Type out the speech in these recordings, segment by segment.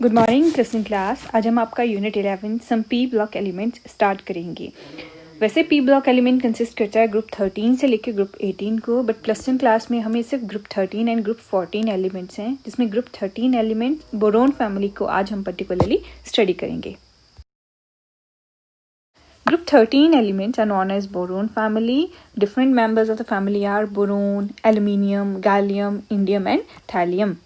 Good morning listening class. आज हम आपका unit 11 some P block elements start करेंगे। वैसे पी ब्लॉक एलिमेंट कंसिस्ट करता है ग्रुप 13 से लेकर ग्रुप 18 को, बट प्लस 1 क्लास में हमें सिर्फ ग्रुप 13 एंड ग्रुप 14 एलिमेंट्स हैं, जिसमें ग्रुप 13 एलिमेंट बोरोन फैमिली को आज हम पर्टिकुलरली स्टडी करेंगे। Group 13 elements are known as boron family. Different members of the family are boron, aluminium, gallium, indium and thallium.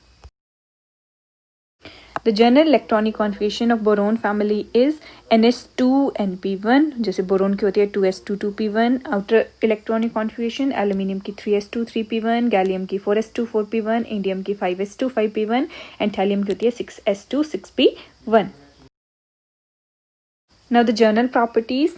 The general electronic configuration of boron family is Ns2np1, जैसे boron की होती है 2s2 2p1. Outer electronic configuration aluminium की 3s2 3p1, gallium की 4s2 4p1, indium की 5s2 5p1 and thallium की होती है 6s2 6p1. Now the general properties,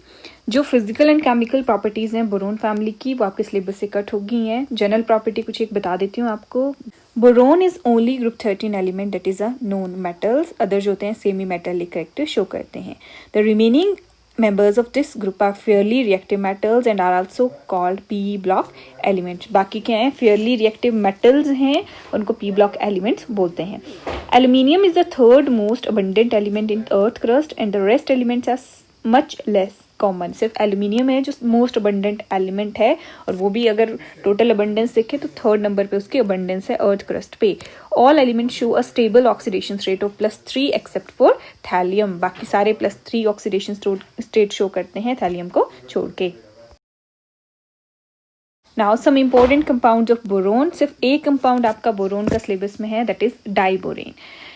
जो फिजिकल एंड केमिकल प्रॉपर्टीज़ हैं बोरोन फैमिली की, वो आपके सिलेबस से कट हो गई हैं। जनरल प्रॉपर्टी कुछ एक बता देती हूँ आपको। Boron is only group 13 element that is a known metals. Other जो होते हैं सेमी मेटेलिक कैरेक्टर शो करते हैं। The remaining members of this group are fairly reactive metals and are also called p block elements. बाकी क्या हैं, fairly reactive metals हैं, उनको p block elements बोलते हैं। Aluminium is the third most abundant element in earth crust and the rest elements are much less common. सिर्फ aluminium है जो मोस्ट अबंडेंट एलिमेंट है, और वो भी अगर टोटल अबंडेंस देखें तो थर्ड नंबर पे उसकी अबंडेंस है अर्थ क्रस्ट पे। All element show a stable oxidation rate of +3 except for thallium. बाकी सारे +3 ऑक्सीडेशन स्टेट शो करते हैं थैलियम को छोड़ के। Now some important compounds of boron. सिर्फ एक कंपाउंड आपका बोरोन का सिलेबस में है, that is diborane.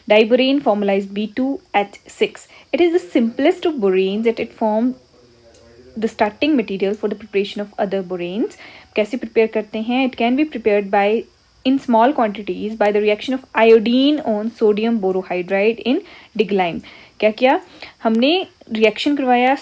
Diborane formalized B2H6. It is the simplest of boranes that it forms the starting material for the preparation of other boranes. कैसे prepare करते हैं? It can be prepared by in small quantities by the reaction of iodine on sodium borohydride in Diglime. क्या किया हमने? Reaction करवाया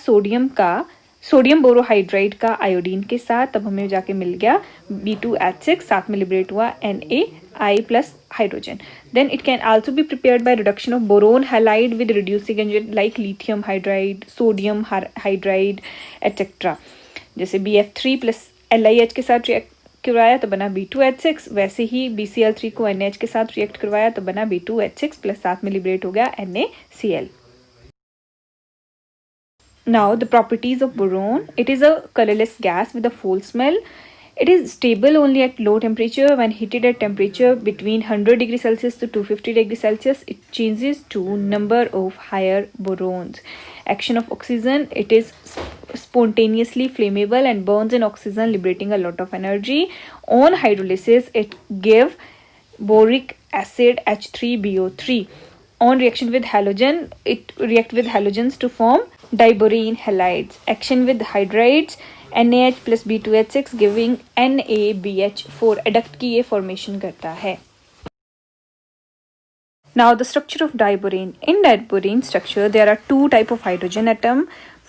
sodium borohydride का iodine के साथ, तब हमें जाके मिल गया B2H6, साथ में लिबरेट हुआ NaI plus hydrogen. Then it can also be prepared by reduction of boron halide with reducing agent like lithium hydride, sodium hydride, etc. जैसे BF3 plus LiH के साथ रिएक्ट करवाया तो बना B2H6, वैसे ही BCl3 को NaH के साथ रिएक्ट करवाया तो बना B2H6 प्लस साथ में लिबरेट हो गया NaCl. Now the properties of boron. It is a colorless gas with a foul smell. It is stable only at low temperature. When heated at temperature between 100 degrees Celsius to 250 degrees Celsius, it changes to number of higher borons. Action of oxygen. It is spontaneously flammable and burns in oxygen, liberating a lot of energy. On hydrolysis, it gives boric acid H3BO3. On reaction with halogen, it reacts with halogens to form diborane halides. Action with hydrides, NaH plus B2H6 giving NaBH4. Adduct की ये formation करता है। Now the structure of diborane. In diborane structure, there are two type of hydrogen atom.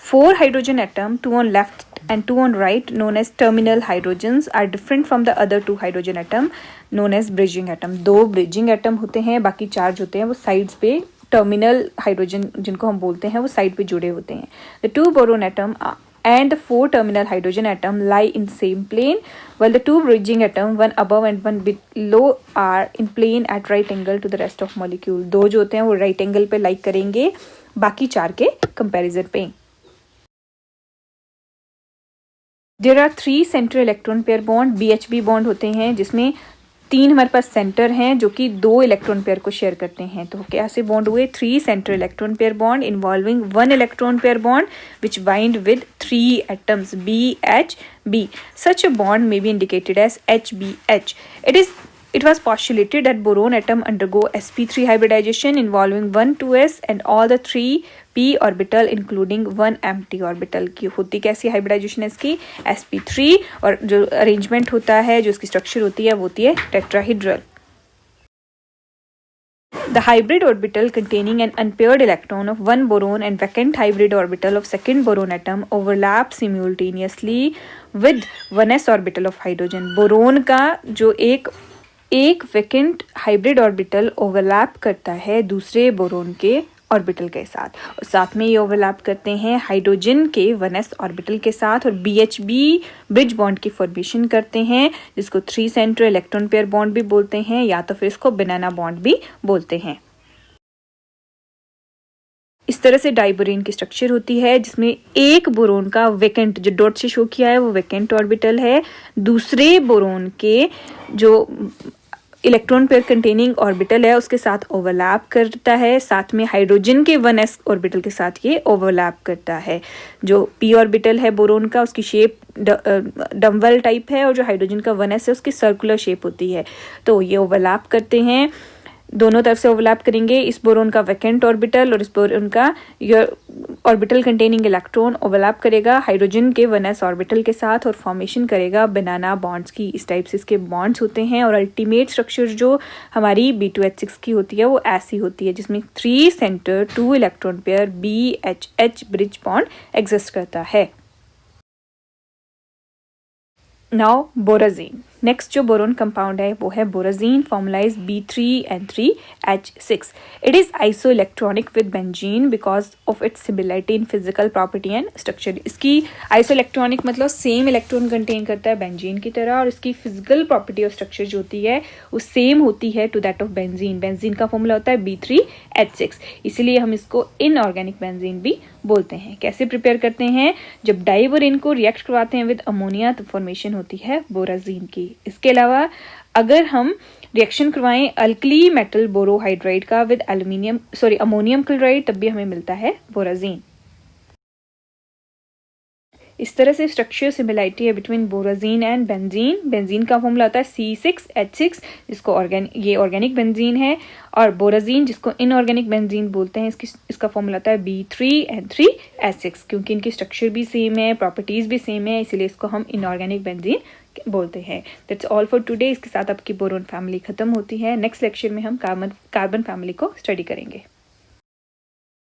4 hydrogen atom, 2 on left and 2 on right, known as terminal hydrogens, are different from the other 2 hydrogen atom, known as bridging atom. 2 bridging atom होते हैं, बाकी charge होते हैं वो sides पे। Terminal hydrogen जिनको हम बोलते हैं वो साइड पे जुड़े होते हैं। The 2 boron atom and the 4 terminal hydrogen atom lie in same plane, while the 2 bridging atom, one above and one below, are in plane at right angle to the rest of molecule. 2 जो होते हैं वो right angle पे लाई करेंगे बाकी 4 के comparison पे। There are 3 central electron pair bond, BHB bond होते हैं, जिसमें 3 हमारे पास सेंटर हैं जो कि 2 इलेक्ट्रॉन पेयर को शेयर करते हैं। तो कैसे बॉन्ड हुए? 3 centre electron pair bond involving 1 electron pair bond which bind with 3 atoms BHB. Such a bond may be indicated as HBH. It was postulated that boron atom undergo sp3 hybridization involving 1 2s and all the 3p orbital including 1 empty orbital. की होती कैसी hybridisation है इसकी? sp3, और जो arrangement होता है, जो इसकी स्ट्रक्चर होती है वो होती है tetrahedral. The hybrid orbital containing an unpaired electron of 1 boron and vacant hybrid orbital of second boron atom overlap simultaneously with 1s orbital of hydrogen. Boron का जो एक वैकेंट हाइब्रिड ऑर्बिटल ओवरलैप करता है दूसरे बोरोन के orbital के साथ, और साथ में ये ओवरलैप करते हैं हाइड्रोजन के 1s ऑर्बिटल के साथ, और BHB ब्रिज बॉन्ड की फॉर्मेशन करते हैं, जिसको 3 सेंटर इलेक्ट्रॉन पेयर बॉन्ड भी बोलते हैं, या तो फिर इसको बनाना बॉन्ड भी बोलते हैं। इस तरह से डाइबोरेन की स्ट्रक्चर होती है, जिसमें एक बोरोन का वेकेंट, जो डॉट से शो किया है वो वेकेंट ऑर्बिटल है, दूसरे बोरोन के जो इलेक्ट्रॉन पेयर कंटेनिंग ऑर्बिटल है उसके साथ ओवरलैप करता है, साथ में हाइड्रोजन के 1s ऑर्बिटल के साथ ये ओवरलैप करता है। जो p ऑर्बिटल है बोरोन का, उसकी शेप डम्बल टाइप है, और जो हाइड्रोजन का 1s है उसकी सर्कुलर शेप होती है। तो ये ओवरलैप करते हैं, दोनों तरफ से ओवरलैप करेंगे। इस बोरोन का वैकेंट ऑर्बिटल और इस बोरोन का ऑर्बिटल कंटेनिंग इलेक्ट्रॉन ओवरलैप करेगा हाइड्रोजन के 1s ऑर्बिटल के साथ और फॉर्मेशन करेगा बनाना बॉन्ड्स की। इस टाइप से इसके बॉन्ड्स होते हैं, और अल्टीमेट स्ट्रक्चर जो हमारी B2H6 की होती है वो ऐसी होती है, जिसमें 3 centre 2 electron pair BHH bridge bond exist करता है। नाउ बोराजीन, नेक्स्ट जो बोरोन कंपाउंड है वो है borazine, formulise B3N3H6। It is isoelectronic with benzene because of its similarity in physical property and structure. इसकी आइसो इलेक्ट्रॉनिक मतलब same electron content करता है बेंजीन की तरह, और इसकी फिजिकल प्रॉपर्टी और स्ट्रक्चर जो होती है वो सेम होती है to that of benzene. Benzene का फॉर्मूला होता है B3H6, इसीलिए हम इसको इनऑर्गेनिक बेंजीन भी बोलते हैं। कैसे प्रिपेयर करते हैं? जब डाइबोरेन को रिएक्ट करवाते हैं विद अमोनिया तो फॉर्मेशन होती है बोराजीन की। इसके अलावा अगर हम रिएक्शन करवाएं अल्कली मेटल बोरोहाइड्राइड का विद अमोनियम क्लोराइड, तब भी हमें मिलता है बोराजीन। इस तरह से स्ट्रक्चर सिमिलरिटी है बिटवीन बोराजीन एंड बेंजीन। बेंजीन का फॉर्मूला आता है C6H6, जिसको ये ऑर्गेनिक बेंजीन है, और बोराजीन जिसको इनऑर्गेनिक बेंजीन बोलते हैं इसका फॉर्मूला आता है B3N3H6। क्योंकि इनकी स्ट्रक्चर भी सेम है, प्रॉपर्टीज भी सेम है, इसलिए इसको हम इनऑर्गेनिक बेंजीन बोलते हैं। That's all for today. इसके साथ आपकी बोरोन फैमिली खत्म होती है। नेक्स्ट लेक्चर में हम कार्बन फैमिली को स्टडी करेंगे।